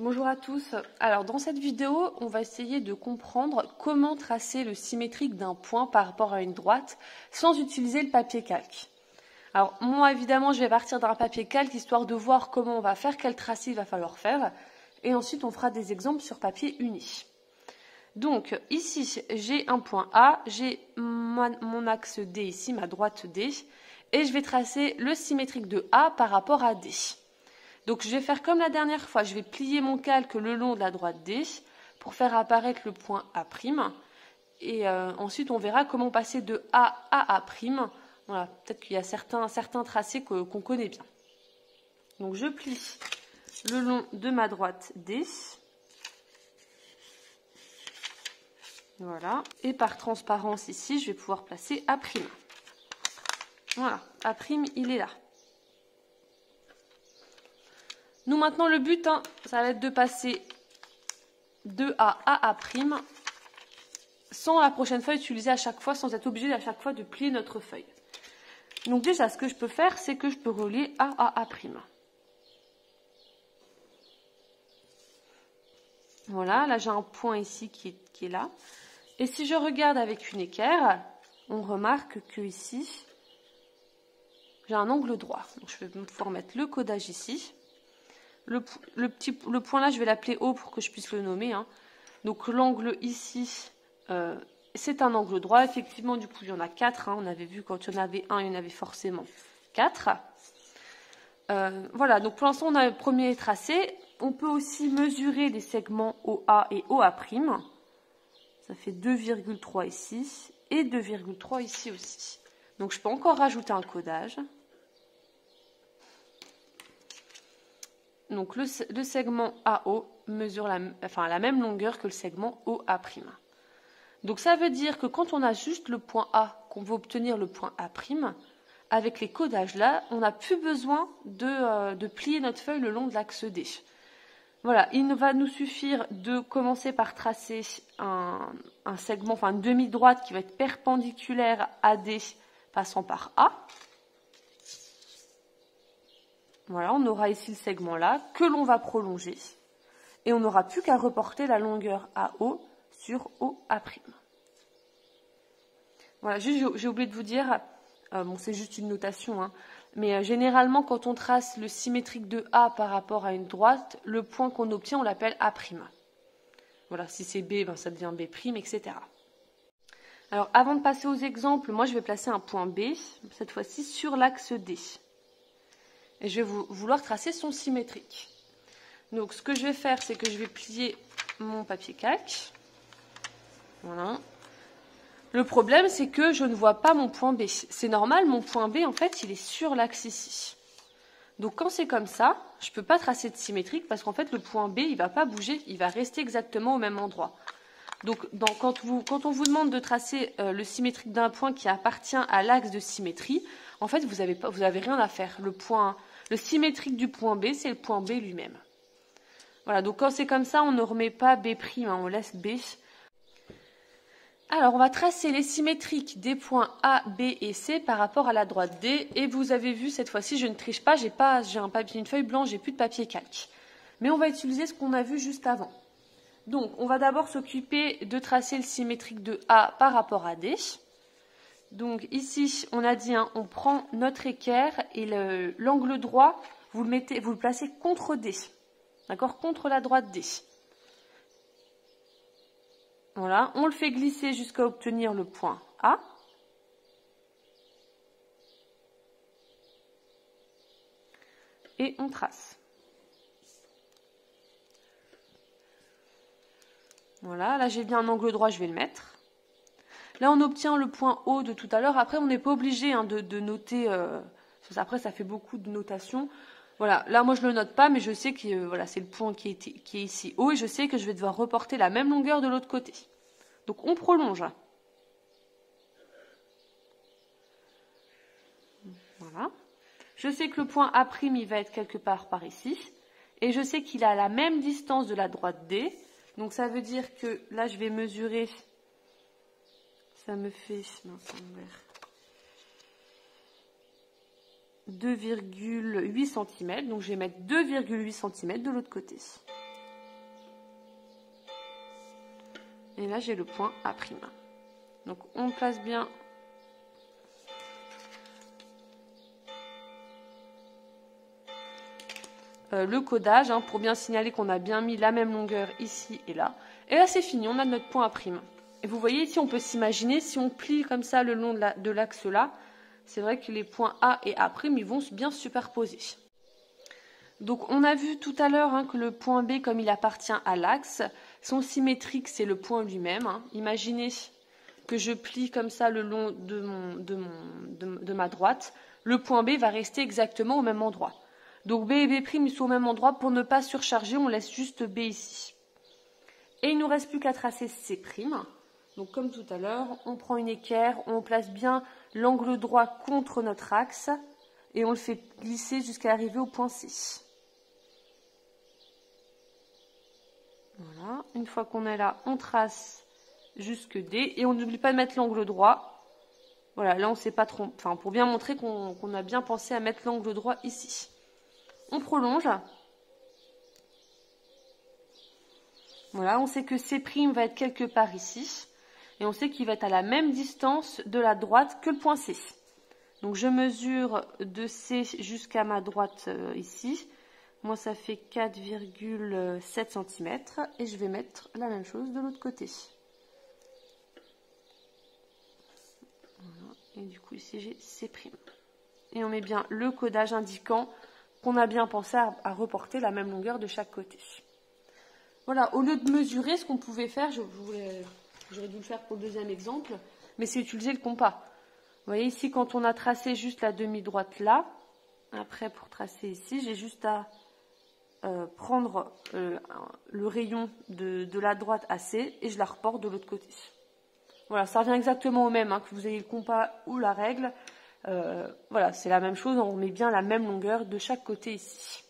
Bonjour à tous. Alors dans cette vidéo, on va essayer de comprendre comment tracer le symétrique d'un point par rapport à une droite sans utiliser le papier calque. Alors moi évidemment je vais partir d'un papier calque histoire de voir comment on va faire, quel tracé il va falloir faire et ensuite on fera des exemples sur papier uni. Donc ici j'ai un point A, j'ai mon axe D ici, ma droite D et je vais tracer le symétrique de A par rapport à D. Donc je vais faire comme la dernière fois, je vais plier mon calque le long de la droite D pour faire apparaître le point A'. Et ensuite on verra comment passer de A à A'. Voilà, peut-être qu'il y a certains tracés qu'on connaît bien. Donc je plie le long de ma droite D. Voilà. Et par transparence ici, je vais pouvoir placer A'. Voilà, A', il est là. Nous maintenant le but, ça va être de passer de A à A', sans la prochaine feuille utiliser à chaque fois, sans être obligé à chaque fois de plier notre feuille. Donc déjà, ce que je peux faire, c'est que je peux relier A à A'. Voilà, là j'ai un point ici qui est là. Et si je regarde avec une équerre, on remarque que ici, j'ai un angle droit. Donc je vais pouvoir mettre le codage ici. Le point là, je vais l'appeler O pour que je puisse le nommer. Donc l'angle ici, c'est un angle droit. Effectivement, du coup, il y en a 4. On avait vu quand il y en avait un, il y en avait forcément 4. Voilà, donc pour l'instant, on a le premier tracé. On peut aussi mesurer les segments OA et OA'. Ça fait 2,3 ici et 2,3 ici aussi. Donc je peux encore rajouter un codage. Donc le segment AO mesure la même longueur que le segment OA'. Donc ça veut dire que quand on a juste le point A, qu'on veut obtenir le point A', avec les codages là, on n'a plus besoin de plier notre feuille le long de l'axe D. Voilà, il va nous suffire de commencer par tracer un segment, enfin une demi-droite qui va être perpendiculaire à D passant par A. Voilà, on aura ici le segment là que l'on va prolonger et on n'aura plus qu'à reporter la longueur AO sur OA'. Voilà, j'ai oublié de vous dire, bon c'est juste une notation, mais généralement quand on trace le symétrique de A par rapport à une droite, le point qu'on obtient on l'appelle A'. Voilà, si c'est B, ben, ça devient B', etc. Alors avant de passer aux exemples, moi je vais placer un point B, cette fois-ci sur l'axe D. Et je vais vouloir tracer son symétrique. Donc ce que je vais faire, c'est que je vais plier mon papier calque. Voilà. Le problème, c'est que je ne vois pas mon point B. C'est normal, mon point B, en fait, il est sur l'axe ici. Donc quand c'est comme ça, je ne peux pas tracer de symétrique parce qu'en fait, le point B, il ne va pas bouger, il va rester exactement au même endroit. Donc quand on vous demande de tracer le symétrique d'un point qui appartient à l'axe de symétrie, en fait, vous avez rien à faire. Le symétrique du point B, c'est le point B lui-même. Voilà, donc quand c'est comme ça, on ne remet pas B', on laisse B. Alors, on va tracer les symétriques des points A, B et C par rapport à la droite D. Et vous avez vu, cette fois-ci, je ne triche pas, j'ai une feuille blanche, j'ai plus de papier calque. Mais on va utiliser ce qu'on a vu juste avant. Donc, on va d'abord s'occuper de tracer le symétrique de A par rapport à D. Donc ici, on a dit, on prend notre équerre et l'angle droit, vous le placez contre D. D'accord, contre la droite D. Voilà, on le fait glisser jusqu'à obtenir le point A. Et on trace. Voilà, là j'ai bien un angle droit, je vais le mettre. Là, on obtient le point O de tout à l'heure. Après, on n'est pas obligé de noter. Après, ça fait beaucoup de notation. Voilà, là, moi, je ne le note pas, mais je sais que voilà, c'est le point qui est ici O. Et je sais que je vais devoir reporter la même longueur de l'autre côté. Donc, on prolonge. Voilà. Je sais que le point A', il va être quelque part par ici. Et je sais qu'il a la même distance de la droite D. Donc, ça veut dire que là, je vais mesurer... Ça me fait 2,8 cm. Donc je vais mettre 2,8 cm de l'autre côté. Et là, j'ai le point A'. Donc, on place bien le codage hein, pour bien signaler qu'on a bien mis la même longueur ici et là. Et là, c'est fini, on a notre point A'. Et vous voyez ici, on peut s'imaginer, si on plie comme ça le long de l'axe là, c'est vrai que les points A et A', ils vont bien se superposer. Donc, on a vu tout à l'heure hein, que le point B, comme il appartient à l'axe, son symétrique, c'est le point lui-même. Hein. Imaginez que je plie comme ça le long de ma droite. Le point B va rester exactement au même endroit. Donc, B et B' ils sont au même endroit. Pour ne pas surcharger, on laisse juste B ici. Et il ne nous reste plus qu'à tracer C'. Donc, comme tout à l'heure, on prend une équerre, on place bien l'angle droit contre notre axe et on le fait glisser jusqu'à arriver au point C. Voilà, une fois qu'on est là, on trace jusque D et on n'oublie pas de mettre l'angle droit. Voilà, là on ne s'est pas trompé, enfin pour bien montrer qu'on a bien pensé à mettre l'angle droit ici. On prolonge. Voilà, on sait que C' va être quelque part ici. Et on sait qu'il va être à la même distance de la droite que le point C. Donc je mesure de C jusqu'à ma droite ici. Moi, ça fait 4,7 cm et je vais mettre la même chose de l'autre côté. Voilà. Et du coup, ici, j'ai C'. Et on met bien le codage indiquant qu'on a bien pensé à reporter la même longueur de chaque côté. Voilà, au lieu de mesurer, ce qu'on pouvait faire, j'aurais dû le faire pour le deuxième exemple, mais c'est utiliser le compas. Vous voyez ici, quand on a tracé juste la demi-droite là, après pour tracer ici, j'ai juste à prendre le rayon de la droite à C et je la reporte de l'autre côté. Voilà, ça revient exactement au même, hein, que vous ayez le compas ou la règle. Voilà, c'est la même chose, on met bien la même longueur de chaque côté ici.